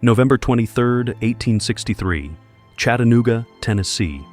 November 23, 1863, Chattanooga, Tennessee.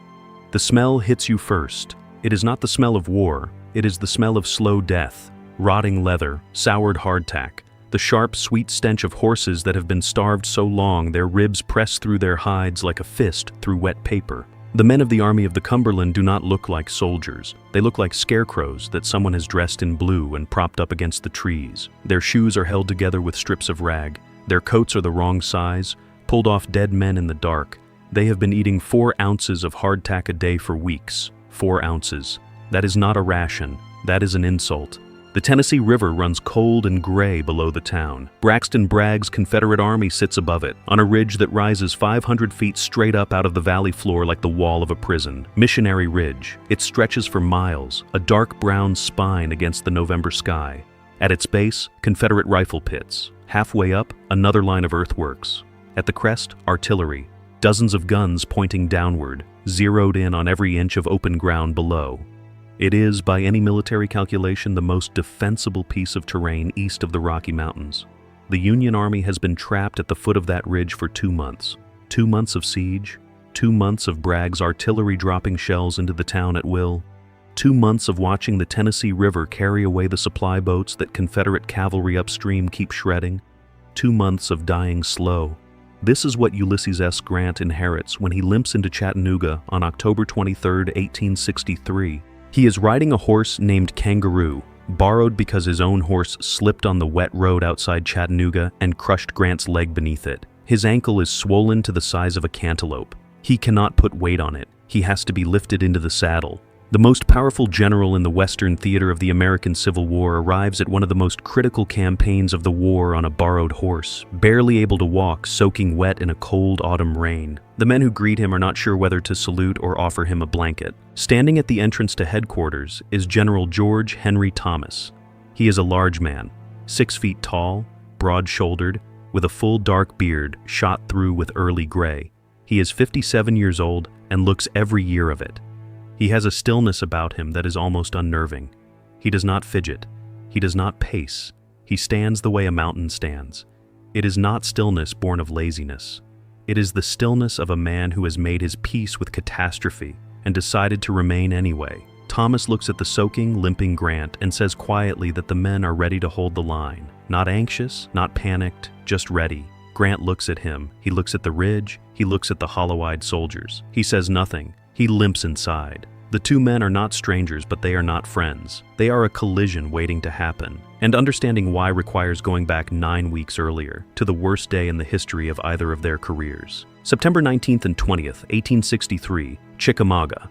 The smell hits you first. It is not the smell of war, it is the smell of slow death, rotting leather, soured hardtack, the sharp, sweet stench of horses that have been starved so long their ribs press through their hides like a fist through wet paper. The men of the Army of the Cumberland do not look like soldiers. They look like scarecrows that someone has dressed in blue and propped up against the trees. Their shoes are held together with strips of rag. Their coats are the wrong size, pulled off dead men in the dark. They have been eating 4 ounces of hardtack a day for weeks. 4 ounces. That is not a ration. That is an insult. The Tennessee River runs cold and gray below the town. Braxton Bragg's Confederate Army sits above it, on a ridge that rises 500 feet straight up out of the valley floor like the wall of a prison. Missionary Ridge. It stretches for miles, a dark brown spine against the November sky. At its base, Confederate rifle pits. Halfway up, another line of earthworks. At the crest, artillery. Dozens of guns pointing downward, zeroed in on every inch of open ground below. It is, by any military calculation, the most defensible piece of terrain east of the Rocky Mountains. The Union Army has been trapped at the foot of that ridge for 2 months. 2 months of siege, 2 months of Bragg's artillery dropping shells into the town at will, 2 months of watching the Tennessee River carry away the supply boats that Confederate cavalry upstream keep shredding, 2 months of dying slow. This is what Ulysses S. Grant inherits when he limps into Chattanooga on October 23, 1863. He is riding a horse named Kangaroo, borrowed because his own horse slipped on the wet road outside Chattanooga and crushed Grant's leg beneath it. His ankle is swollen to the size of a cantaloupe. He cannot put weight on it. He has to be lifted into the saddle. The most powerful general in the Western theater of the American Civil War arrives at one of the most critical campaigns of the war on a borrowed horse, barely able to walk, soaking wet in a cold autumn rain. The men who greet him are not sure whether to salute or offer him a blanket. Standing at the entrance to headquarters is General George Henry Thomas. He is a large man, 6 feet tall, broad-shouldered, with a full dark beard shot through with early gray. He is 57 years old and looks every year of it. He has a stillness about him that is almost unnerving. He does not fidget. He does not pace. He stands the way a mountain stands. It is not stillness born of laziness. It is the stillness of a man who has made his peace with catastrophe and decided to remain anyway. Thomas looks at the soaking, limping Grant and says quietly that the men are ready to hold the line. Not anxious, not panicked, just ready. Grant looks at him. He looks at the ridge. He looks at the hollow-eyed soldiers. He says nothing. He limps inside. The 2 men are not strangers, but they are not friends. They are a collision waiting to happen, and understanding why requires going back 9 weeks earlier, to the worst day in the history of either of their careers. September 19th and 20th, 1863, Chickamauga.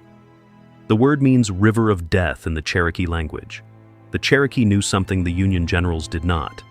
The word means river of death in the Cherokee language. The Cherokee knew something the Union generals did not.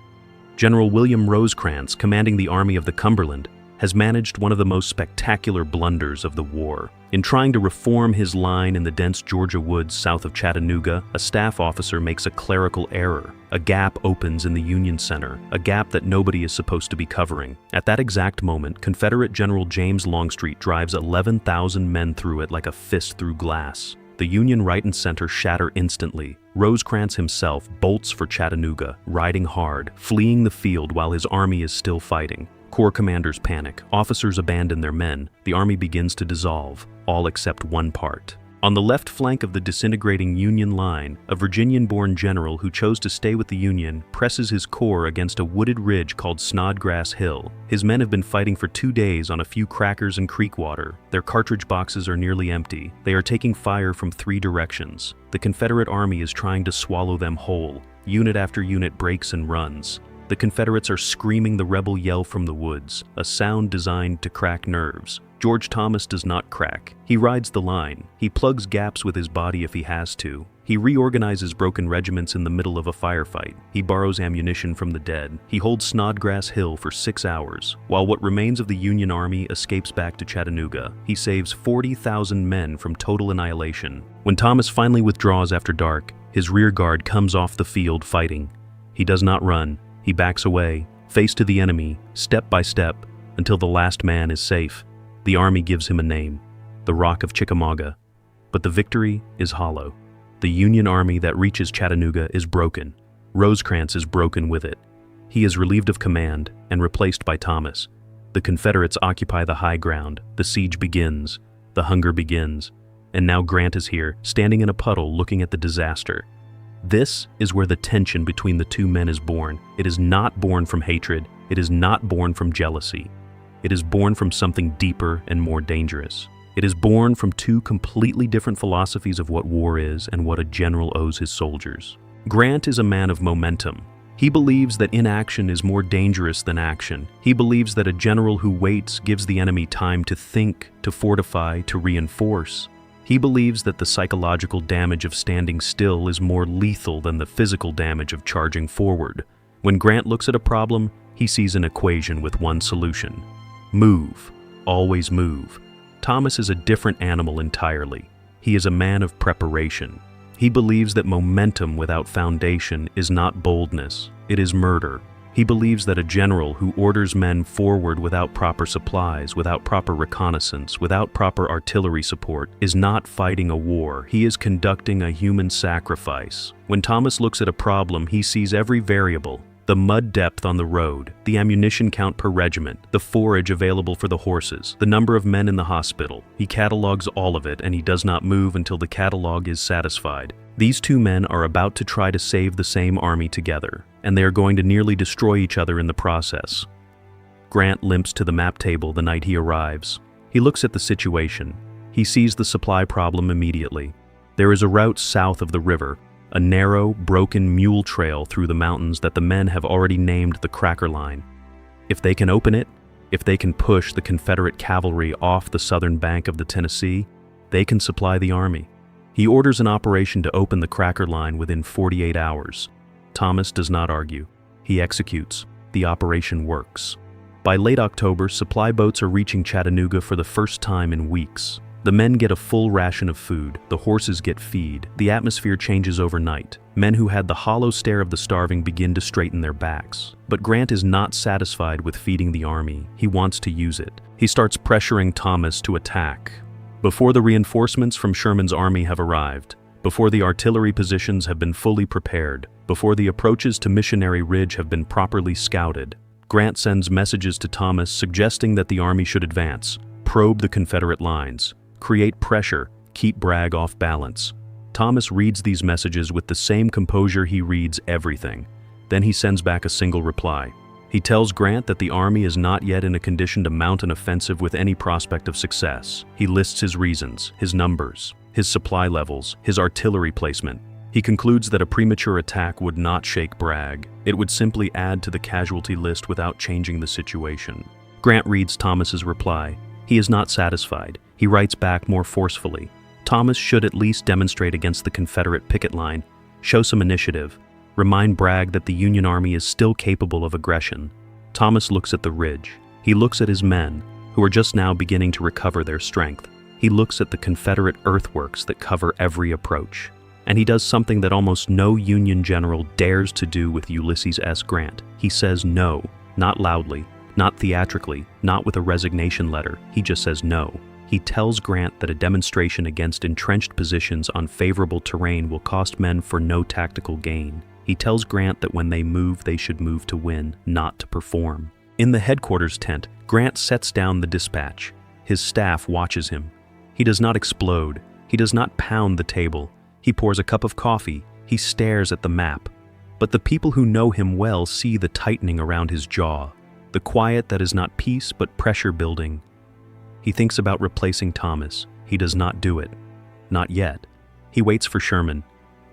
General William Rosecrans, commanding the Army of the Cumberland, has managed one of the most spectacular blunders of the war. In trying to reform his line in the dense Georgia woods south of Chattanooga, a staff officer makes a clerical error. A gap opens in the Union Center, a gap that nobody is supposed to be covering. At that exact moment, Confederate General James Longstreet drives 11,000 men through it like a fist through glass. The Union right and center shatter instantly. Rosecrans himself bolts for Chattanooga, riding hard, fleeing the field while his army is still fighting. Corps commanders panic, officers abandon their men, the army begins to dissolve, all except one part. On the left flank of the disintegrating Union line, a Virginian-born general who chose to stay with the Union presses his corps against a wooded ridge called Snodgrass Hill. His men have been fighting for 2 days on a few crackers and creek water. Their cartridge boxes are nearly empty. They are taking fire from 3 directions. The Confederate army is trying to swallow them whole. Unit after unit breaks and runs. The Confederates are screaming the rebel yell from the woods, a sound designed to crack nerves. George Thomas does not crack. He rides the line. He plugs gaps with his body if he has to. He reorganizes broken regiments in the middle of a firefight. He borrows ammunition from the dead. He holds Snodgrass Hill for 6 hours, while what remains of the Union Army escapes back to Chattanooga. He saves 40,000 men from total annihilation. When Thomas finally withdraws after dark, his rear guard comes off the field fighting. He does not run. He backs away, face to the enemy, step by step, until the last man is safe. The army gives him a name, the Rock of Chickamauga. But the victory is hollow. The Union army that reaches Chattanooga is broken. Rosecrans is broken with it. He is relieved of command and replaced by Thomas. The Confederates occupy the high ground, the siege begins, the hunger begins, and now Grant is here, standing in a puddle looking at the disaster. This is where the tension between the two men is born. It is not born from hatred, it is not born from jealousy. It is born from something deeper and more dangerous. It is born from two completely different philosophies of what war is and what a general owes his soldiers. Grant is a man of momentum. He believes that inaction is more dangerous than action. He believes that a general who waits gives the enemy time to think, to fortify, to reinforce. He believes that the psychological damage of standing still is more lethal than the physical damage of charging forward. When Grant looks at a problem, he sees an equation with one solution. Move. Always move. Thomas is a different animal entirely. He is a man of preparation. He believes that momentum without foundation is not boldness, it is murder. He believes that a general who orders men forward without proper supplies, without proper reconnaissance, without proper artillery support, is not fighting a war. He is conducting a human sacrifice. When Thomas looks at a problem, he sees every variable. The mud depth on the road, the ammunition count per regiment, the forage available for the horses, the number of men in the hospital. He catalogs all of it, and he does not move until the catalog is satisfied. These two men are about to try to save the same army together, and they are going to nearly destroy each other in the process. Grant limps to the map table the night he arrives. He looks at the situation. He sees the supply problem immediately. There is a route south of the river, a narrow, broken mule trail through the mountains that the men have already named the Cracker Line. If they can open it, if they can push the Confederate cavalry off the southern bank of the Tennessee, they can supply the army. He orders an operation to open the Cracker Line within 48 hours. Thomas does not argue. He executes. The operation works. By late October, supply boats are reaching Chattanooga for the first time in weeks. The men get a full ration of food, the horses get feed, the atmosphere changes overnight. Men who had the hollow stare of the starving begin to straighten their backs. But Grant is not satisfied with feeding the army. He wants to use it. He starts pressuring Thomas to attack. Before the reinforcements from Sherman's army have arrived, before the artillery positions have been fully prepared, before the approaches to Missionary Ridge have been properly scouted, Grant sends messages to Thomas suggesting that the army should advance, probe the Confederate lines, create pressure, keep Bragg off balance. Thomas reads these messages with the same composure he reads everything. Then he sends back a single reply. He tells Grant that the army is not yet in a condition to mount an offensive with any prospect of success. He lists his reasons, his numbers, his supply levels, his artillery placement. He concludes that a premature attack would not shake Bragg. It would simply add to the casualty list without changing the situation. Grant reads Thomas's reply. He is not satisfied. He writes back more forcefully. Thomas should at least demonstrate against the Confederate picket line, show some initiative, remind Bragg that the Union Army is still capable of aggression. Thomas looks at the ridge. He looks at his men, who are just now beginning to recover their strength. He looks at the Confederate earthworks that cover every approach. And he does something that almost no Union general dares to do with Ulysses S. Grant. He says no, not loudly, not theatrically, not with a resignation letter. He just says no. He tells Grant that a demonstration against entrenched positions on favorable terrain will cost men for no tactical gain. He tells Grant that when they should move to win, not to perform. In the headquarters tent, Grant sets down the dispatch. His staff watches him. He does not explode. He does not pound the table. He pours a cup of coffee. He stares at the map. But the people who know him well see the tightening around his jaw, the quiet that is not peace but pressure building. He thinks about replacing Thomas. He does not do it. Not yet. He waits for Sherman.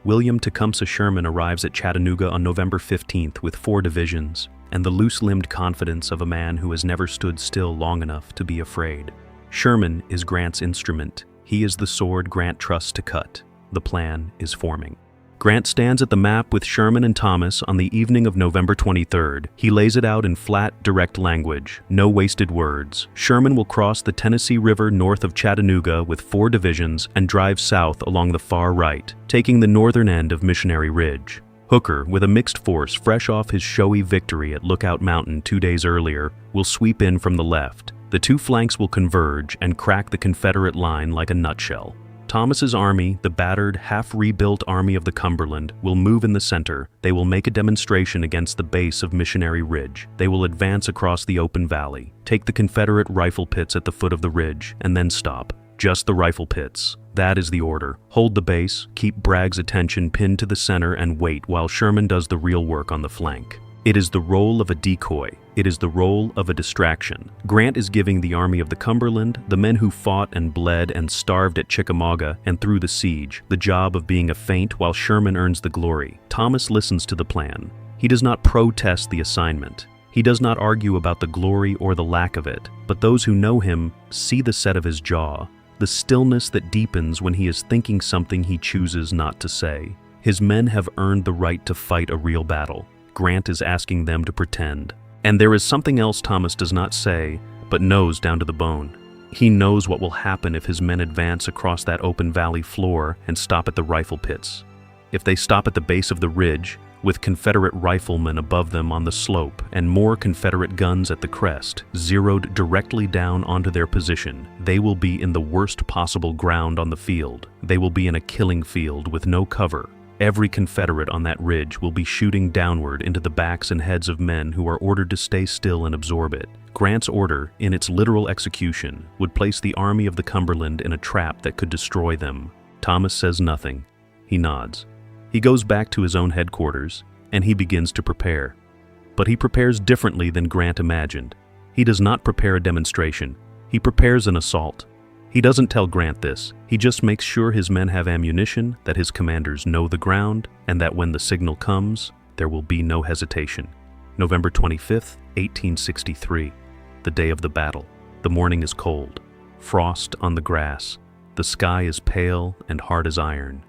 William Tecumseh Sherman arrives at Chattanooga on November 15th with 4 divisions and the loose-limbed confidence of a man who has never stood still long enough to be afraid. Sherman is Grant's instrument. He is the sword Grant trusts to cut. The plan is forming. Grant stands at the map with Sherman and Thomas on the evening of November 23rd. He lays it out in flat, direct language, no wasted words. Sherman will cross the Tennessee River north of Chattanooga with 4 divisions and drive south along the far right, taking the northern end of Missionary Ridge. Hooker, with a mixed force fresh off his showy victory at Lookout Mountain 2 days earlier, will sweep in from the left. The 2 flanks will converge and crack the Confederate line like a nutshell. Thomas's army, the battered, half-rebuilt Army of the Cumberland, will move in the center. They will make a demonstration against the base of Missionary Ridge. They will advance across the open valley, take the Confederate rifle pits at the foot of the ridge, and then stop. Just the rifle pits. That is the order. Hold the base, keep Bragg's attention pinned to the center, and wait while Sherman does the real work on the flank. It is the role of a decoy. It is the role of a distraction. Grant is giving the Army of the Cumberland, the men who fought and bled and starved at Chickamauga and through the siege, the job of being a feint while Sherman earns the glory. Thomas listens to the plan. He does not protest the assignment. He does not argue about the glory or the lack of it, but those who know him see the set of his jaw, the stillness that deepens when he is thinking something he chooses not to say. His men have earned the right to fight a real battle. Grant is asking them to pretend. And there is something else Thomas does not say, but knows down to the bone. He knows what will happen if his men advance across that open valley floor and stop at the rifle pits. If they stop at the base of the ridge, with Confederate riflemen above them on the slope and more Confederate guns at the crest, zeroed directly down onto their position, they will be in the worst possible ground on the field. They will be in a killing field with no cover. Every Confederate on that ridge will be shooting downward into the backs and heads of men who are ordered to stay still and absorb it. Grant's order, in its literal execution, would place the Army of the Cumberland in a trap that could destroy them. Thomas says nothing. He nods. He goes back to his own headquarters, and he begins to prepare. But he prepares differently than Grant imagined. He does not prepare a demonstration. He prepares an assault. He doesn't tell Grant this. He just makes sure his men have ammunition, that his commanders know the ground, and that when the signal comes, there will be no hesitation. November 25th, 1863, the day of the battle. The morning is cold. Frost on the grass. The sky is pale and hard as iron.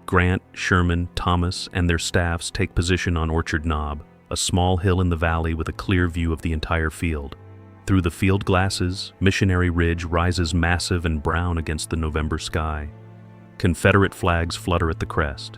Grant, Sherman, Thomas, and their staffs take position on Orchard Knob, a small hill in the valley with a clear view of the entire field. Through the field glasses, Missionary Ridge rises massive and brown against the November sky. Confederate flags flutter at the crest.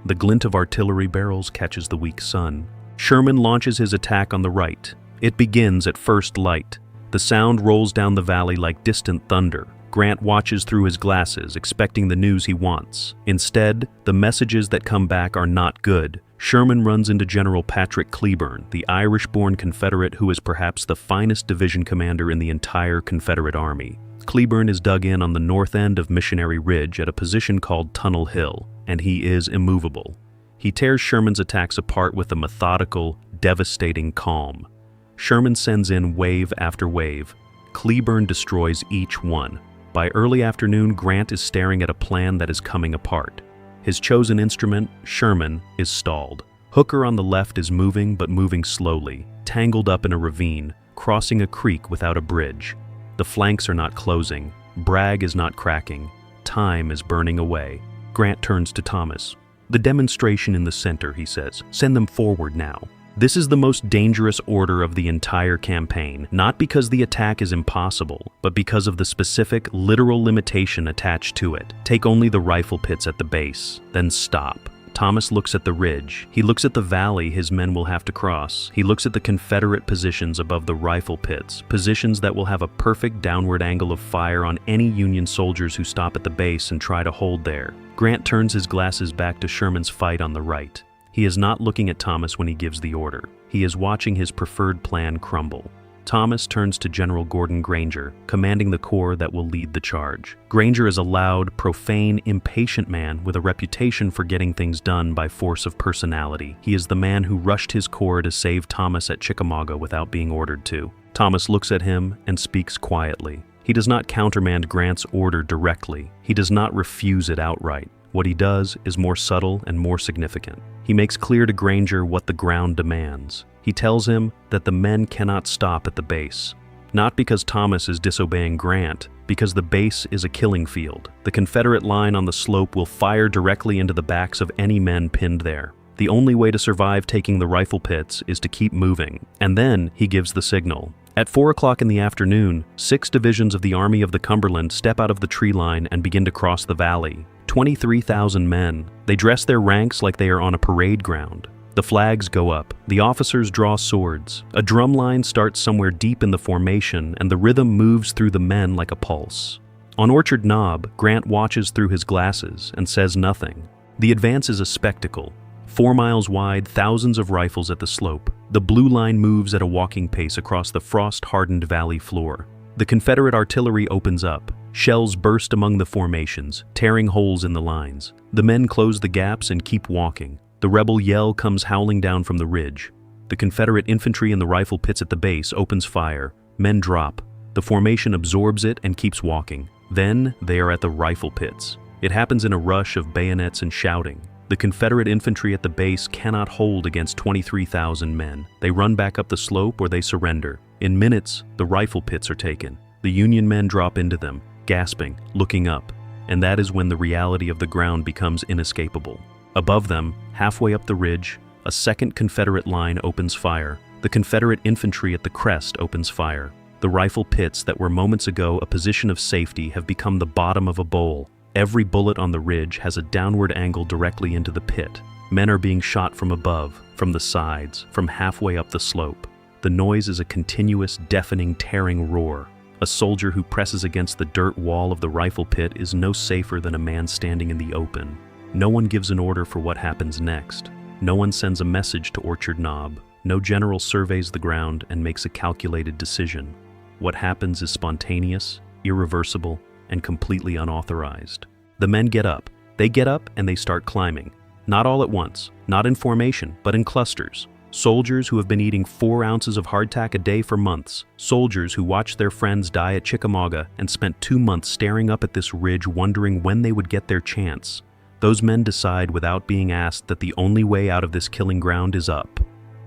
The glint of artillery barrels catches the weak sun. Sherman launches his attack on the right. It begins at first light. The sound rolls down the valley like distant thunder. Grant watches through his glasses, expecting the news he wants. Instead, the messages that come back are not good. Sherman runs into General Patrick Cleburne, the Irish-born Confederate who is perhaps the finest division commander in the entire Confederate Army. Cleburne is dug in on the north end of Missionary Ridge at a position called Tunnel Hill, and he is immovable. He tears Sherman's attacks apart with a methodical, devastating calm. Sherman sends in wave after wave. Cleburne destroys each one. By early afternoon, Grant is staring at a plan that is coming apart. His chosen instrument, Sherman, is stalled. Hooker on the left is moving, but moving slowly, tangled up in a ravine, crossing a creek without a bridge. The flanks are not closing. Bragg is not cracking. Time is burning away. Grant turns to Thomas. "The demonstration in the center," he says. "Send them forward now." This is the most dangerous order of the entire campaign, not because the attack is impossible, but because of the specific, literal limitation attached to it. Take only the rifle pits at the base, then stop. Thomas looks at the ridge. He looks at the valley his men will have to cross. He looks at the Confederate positions above the rifle pits, positions that will have a perfect downward angle of fire on any Union soldiers who stop at the base and try to hold there. Grant turns his glasses back to Sherman's fight on the right. He is not looking at Thomas when he gives the order. He is watching his preferred plan crumble. Thomas turns to General Gordon Granger, commanding the corps that will lead the charge. Granger is a loud, profane, impatient man with a reputation for getting things done by force of personality. He is the man who rushed his corps to save Thomas at Chickamauga without being ordered to. Thomas looks at him and speaks quietly. He does not countermand Grant's order directly. He does not refuse it outright. What he does is more subtle and more significant. He makes clear to Granger what the ground demands. He tells him that the men cannot stop at the base. Not because Thomas is disobeying Grant, because the base is a killing field. The Confederate line on the slope will fire directly into the backs of any men pinned there. The only way to survive taking the rifle pits is to keep moving. And then he gives the signal. At 4 o'clock in the afternoon, 6 divisions of the Army of the Cumberland step out of the tree line and begin to cross the valley. 23,000 men. They dress their ranks like they are on a parade ground. The flags go up. The officers draw swords. A drum line starts somewhere deep in the formation, and the rhythm moves through the men like a pulse. On Orchard Knob, Grant watches through his glasses and says nothing. The advance is a spectacle. 4 miles wide, thousands of rifles at the slope. The blue line moves at a walking pace across the frost-hardened valley floor. The Confederate artillery opens up. Shells burst among the formations, tearing holes in the lines. The men close the gaps and keep walking. The rebel yell comes howling down from the ridge. The Confederate infantry in the rifle pits at the base opens fire. Men drop. The formation absorbs it and keeps walking. Then they are at the rifle pits. It happens in a rush of bayonets and shouting. The Confederate infantry at the base cannot hold against 23,000 men. They run back up the slope or they surrender. In minutes, the rifle pits are taken. The Union men drop into them, gasping, looking up, and that is when the reality of the ground becomes inescapable. Above them, halfway up the ridge, a second Confederate line opens fire. The Confederate infantry at the crest opens fire. The rifle pits that were moments ago a position of safety have become the bottom of a bowl. Every bullet on the ridge has a downward angle directly into the pit. Men are being shot from above, from the sides, from halfway up the slope. The noise is a continuous, deafening, tearing roar. A soldier who presses against the dirt wall of the rifle pit is no safer than a man standing in the open. No one gives an order for what happens next. No one sends a message to Orchard Knob. No general surveys the ground and makes a calculated decision. What happens is spontaneous, irreversible, and completely unauthorized. The men get up. They get up and they start climbing. Not all at once, not in formation, but in clusters. Soldiers who have been eating 4 ounces of hardtack a day for months. Soldiers who watched their friends die at Chickamauga and spent 2 months staring up at this ridge wondering when they would get their chance. Those men decide without being asked that the only way out of this killing ground is up.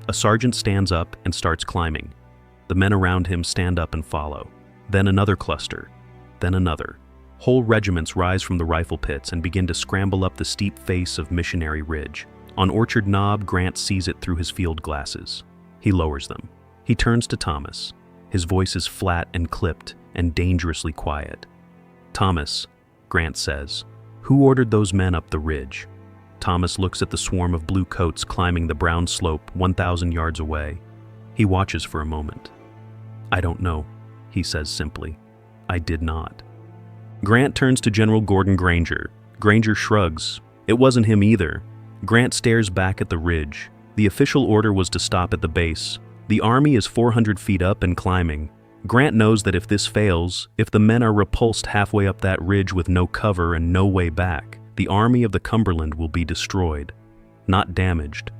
A sergeant stands up and starts climbing. The men around him stand up and follow. Then another cluster. Then another. Whole regiments rise from the rifle pits and begin to scramble up the steep face of Missionary Ridge. On Orchard Knob, Grant sees it through his field glasses. He lowers them. He turns to Thomas. His voice is flat and clipped and dangerously quiet. "Thomas," Grant says, "who ordered those men up the ridge?" Thomas looks at the swarm of blue coats climbing the brown slope 1,000 yards away. He watches for a moment. "I don't know," he says simply. "I did not." Grant turns to General Gordon Granger. Granger shrugs. It wasn't him either. Grant stares back at the ridge. The official order was to stop at the base. The army is 400 feet up and climbing. Grant knows that if this fails, if the men are repulsed halfway up that ridge with no cover and no way back, the Army of the Cumberland will be destroyed. Not damaged.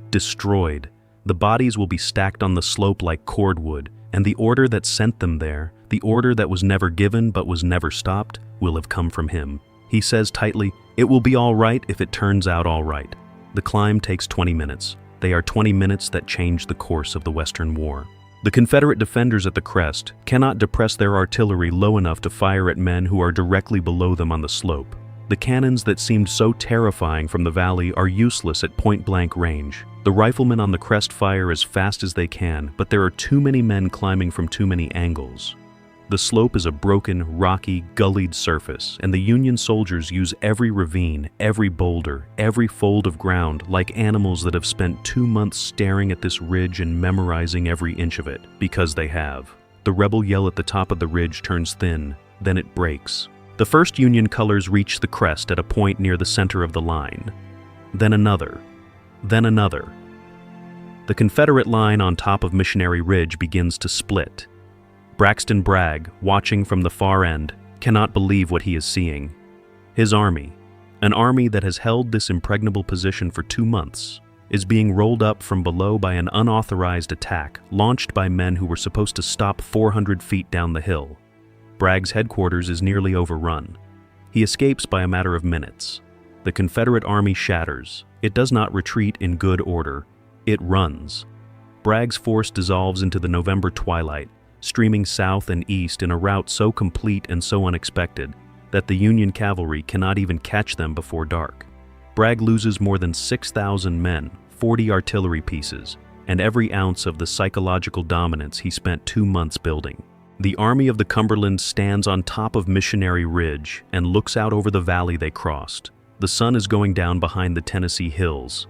Destroyed. The bodies will be stacked on the slope like cordwood, and the order that sent them there, the order that was never given but was never stopped, will have come from him. He says tightly, "It will be all right if it turns out all right." The climb takes 20 minutes. They are 20 minutes that change the course of the Western War. The Confederate defenders at the crest cannot depress their artillery low enough to fire at men who are directly below them on the slope. The cannons that seemed so terrifying from the valley are useless at point-blank range. The riflemen on the crest fire as fast as they can, but there are too many men climbing from too many angles. The slope is a broken, rocky, gullied surface, and the Union soldiers use every ravine, every boulder, every fold of ground like animals that have spent 2 months staring at this ridge and memorizing every inch of it, because they have. The rebel yell at the top of the ridge turns thin, then it breaks. The first Union colors reach the crest at a point near the center of the line. Then another. Then another. The Confederate line on top of Missionary Ridge begins to split. Braxton Bragg, watching from the far end, cannot believe what he is seeing. His army, an army that has held this impregnable position for 2 months, is being rolled up from below by an unauthorized attack launched by men who were supposed to stop 400 feet down the hill. Bragg's headquarters is nearly overrun. He escapes by a matter of minutes. The Confederate army shatters. It does not retreat in good order. It runs. Bragg's force dissolves into the November twilight, streaming south and east in a route so complete and so unexpected that the Union cavalry cannot even catch them before dark. Bragg loses more than 6,000 men, 40 artillery pieces, and every ounce of the psychological dominance he spent 2 months building. The Army of the Cumberland stands on top of Missionary Ridge and looks out over the valley they crossed. The sun is going down behind the Tennessee hills.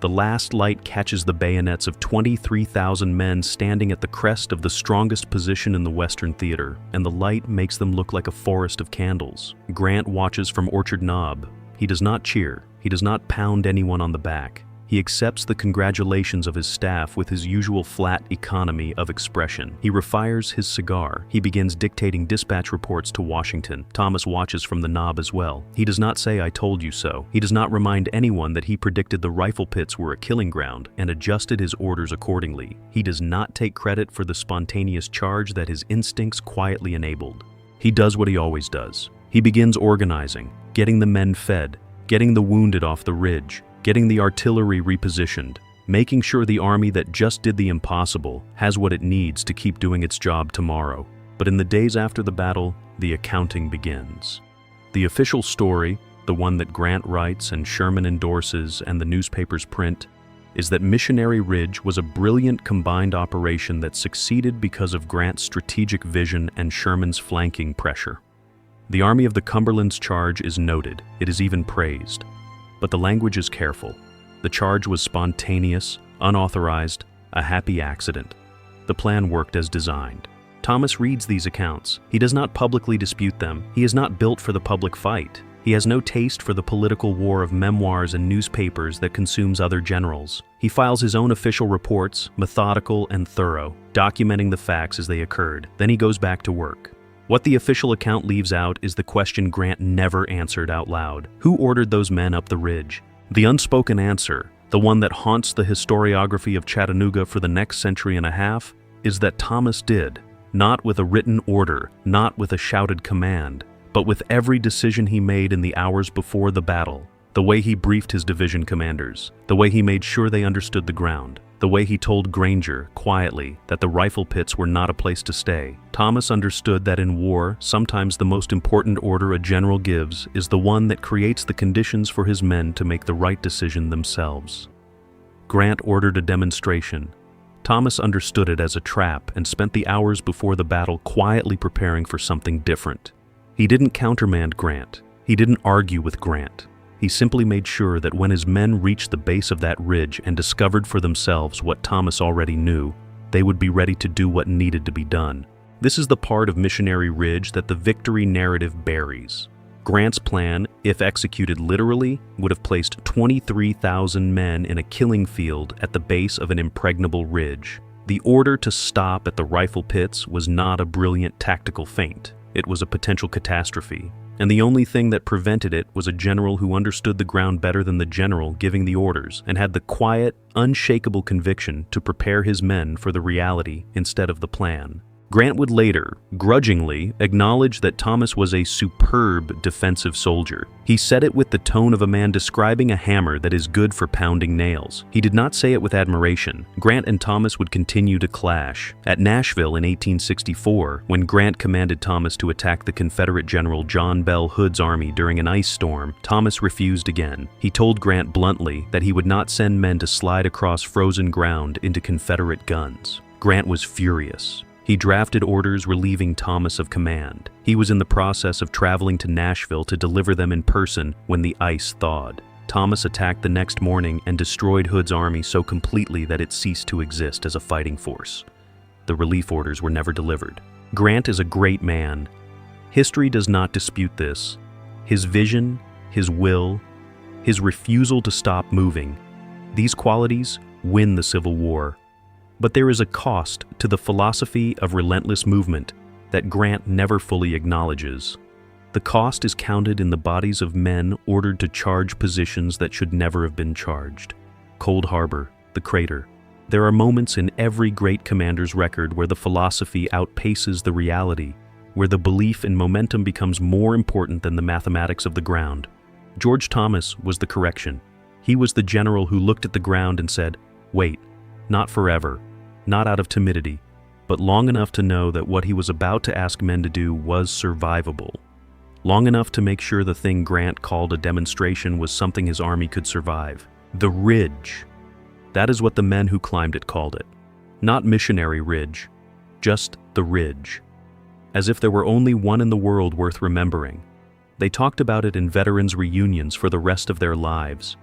The last light catches the bayonets of 23,000 men standing at the crest of the strongest position in the Western theater, and the light makes them look like a forest of candles. Grant watches from Orchard Knob. He does not cheer. He does not pound anyone on the back. He accepts the congratulations of his staff with his usual flat economy of expression. He refires his cigar. He begins dictating dispatch reports to Washington. Thomas watches from the knob as well. He does not say, "I told you so." He does not remind anyone that he predicted the rifle pits were a killing ground and adjusted his orders accordingly. He does not take credit for the spontaneous charge that his instincts quietly enabled. He does what he always does. He begins organizing, getting the men fed, getting the wounded off the ridge, getting the artillery repositioned, making sure the army that just did the impossible has what it needs to keep doing its job tomorrow. But in the days after the battle, the accounting begins. The official story, the one that Grant writes and Sherman endorses and the newspapers print, is that Missionary Ridge was a brilliant combined operation that succeeded because of Grant's strategic vision and Sherman's flanking pressure. The Army of the Cumberland's charge is noted, it is even praised. But the language is careful. The charge was spontaneous, unauthorized, a happy accident. The plan worked as designed. Thomas reads these accounts. He does not publicly dispute them. He is not built for the public fight. He has no taste for the political war of memoirs and newspapers that consumes other generals. He files his own official reports, methodical and thorough, documenting the facts as they occurred. Then he goes back to work. What the official account leaves out is the question Grant never answered out loud. Who ordered those men up the ridge? The unspoken answer, the one that haunts the historiography of Chattanooga for the next century and a half, is that Thomas did, not with a written order, not with a shouted command, but with every decision he made in the hours before the battle, the way he briefed his division commanders, the way he made sure they understood the ground, the way he told Granger, quietly, that the rifle pits were not a place to stay. Thomas understood that in war, sometimes the most important order a general gives is the one that creates the conditions for his men to make the right decision themselves. Grant ordered a demonstration. Thomas understood it as a trap and spent the hours before the battle quietly preparing for something different. He didn't countermand Grant. He didn't argue with Grant. He simply made sure that when his men reached the base of that ridge and discovered for themselves what Thomas already knew, they would be ready to do what needed to be done. This is the part of Missionary Ridge that the victory narrative buries. Grant's plan, if executed literally, would have placed 23,000 men in a killing field at the base of an impregnable ridge. The order to stop at the rifle pits was not a brilliant tactical feint. It was a potential catastrophe. And the only thing that prevented it was a general who understood the ground better than the general giving the orders and had the quiet, unshakable conviction to prepare his men for the reality instead of the plan. Grant would later, grudgingly, acknowledge that Thomas was a superb defensive soldier. He said it with the tone of a man describing a hammer that is good for pounding nails. He did not say it with admiration. Grant and Thomas would continue to clash. At Nashville in 1864, when Grant commanded Thomas to attack the Confederate General John Bell Hood's army during an ice storm, Thomas refused again. He told Grant bluntly that he would not send men to slide across frozen ground into Confederate guns. Grant was furious. He drafted orders relieving Thomas of command. He was in the process of traveling to Nashville to deliver them in person when the ice thawed. Thomas attacked the next morning and destroyed Hood's army so completely that it ceased to exist as a fighting force. The relief orders were never delivered. Grant is a great man. History does not dispute this. His vision, his will, his refusal to stop moving, these qualities win the Civil War. But there is a cost to the philosophy of relentless movement that Grant never fully acknowledges. The cost is counted in the bodies of men ordered to charge positions that should never have been charged. Cold Harbor, the crater. There are moments in every great commander's record where the philosophy outpaces the reality, where the belief in momentum becomes more important than the mathematics of the ground. George Thomas was the correction. He was the general who looked at the ground and said, "Wait, not forever. Not out of timidity, but long enough to know that what he was about to ask men to do was survivable. Long enough to make sure the thing Grant called a demonstration was something his army could survive. The ridge. That is what the men who climbed it called it. Not Missionary Ridge, just the ridge. As if there were only one in the world worth remembering. They talked about it in veterans' reunions for the rest of their lives.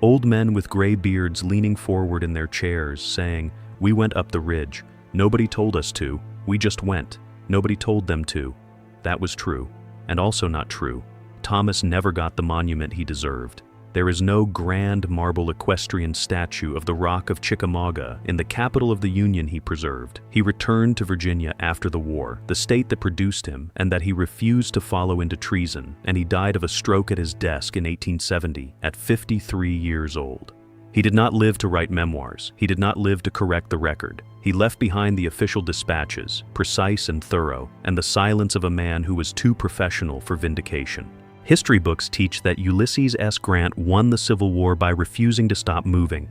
Old men with gray beards leaning forward in their chairs, saying, "We went up the ridge. Nobody told us to. We just went. Nobody told them to." That was true, and also not true. Thomas never got the monument he deserved. There is no grand marble equestrian statue of the Rock of Chickamauga in the capital of the Union he preserved. He returned to Virginia after the war, the state that produced him, and that he refused to follow into treason, and he died of a stroke at his desk in 1870 at 53 years old. He did not live to write memoirs. He did not live to correct the record. He left behind the official dispatches, precise and thorough, and the silence of a man who was too professional for vindication. History books teach that Ulysses S. Grant won the Civil War by refusing to stop moving.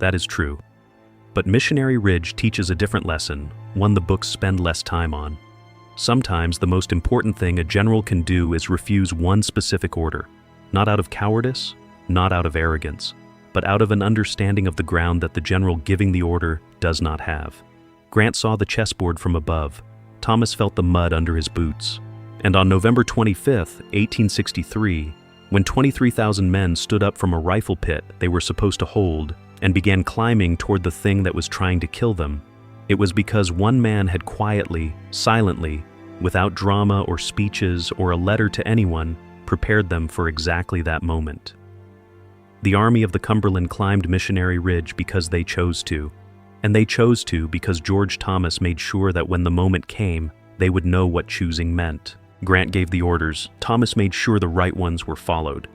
That is true. But Missionary Ridge teaches a different lesson, one the books spend less time on. Sometimes the most important thing a general can do is refuse one specific order, not out of cowardice, not out of arrogance, but out of an understanding of the ground that the general giving the order does not have. Grant saw the chessboard from above. Thomas felt the mud under his boots. And on November 25, 1863, when 23,000 men stood up from a rifle pit they were supposed to hold and began climbing toward the thing that was trying to kill them, it was because one man had quietly, silently, without drama or speeches or a letter to anyone, prepared them for exactly that moment. The Army of the Cumberland climbed Missionary Ridge because they chose to, and they chose to because George Thomas made sure that when the moment came, they would know what choosing meant. Grant gave the orders. Thomas made sure the right ones were followed.